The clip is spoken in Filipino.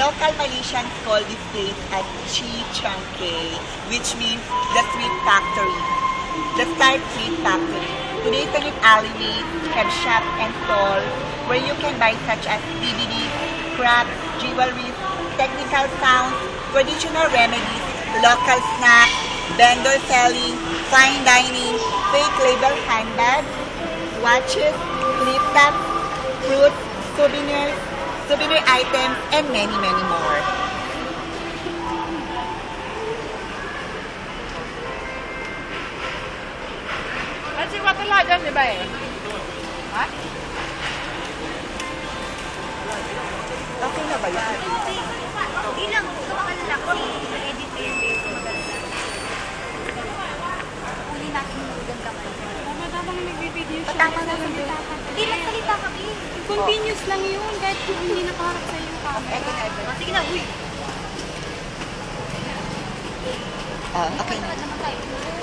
Local Malaysians call this place as Chi Chiang Kay, which means the sweet factory. The Start Sweet Factory. Today's an alleyways have shops and stalls where you can buy such as DVDs, crafts, jewelry, technical sounds, traditional remedies, local snacks, vendor selling, fine dining, fake label handbags, watches, flip tops, fruits, souvenirs, souvenir items, and many, many more. Kasi wala dyan, di ba eh? Ha? Okay na ba yan? Hindi lang, ito makalaki. Edit ko yung video maganda. Huli natin yung udang kamay. Tama-tama na nag-video siya. Patama na salita ka. Hindi lang salita kami. Continuous lang yun, kahit kung hindi nakaharap sa yung camera. Sige na, uy. Okay na. Naman tayo.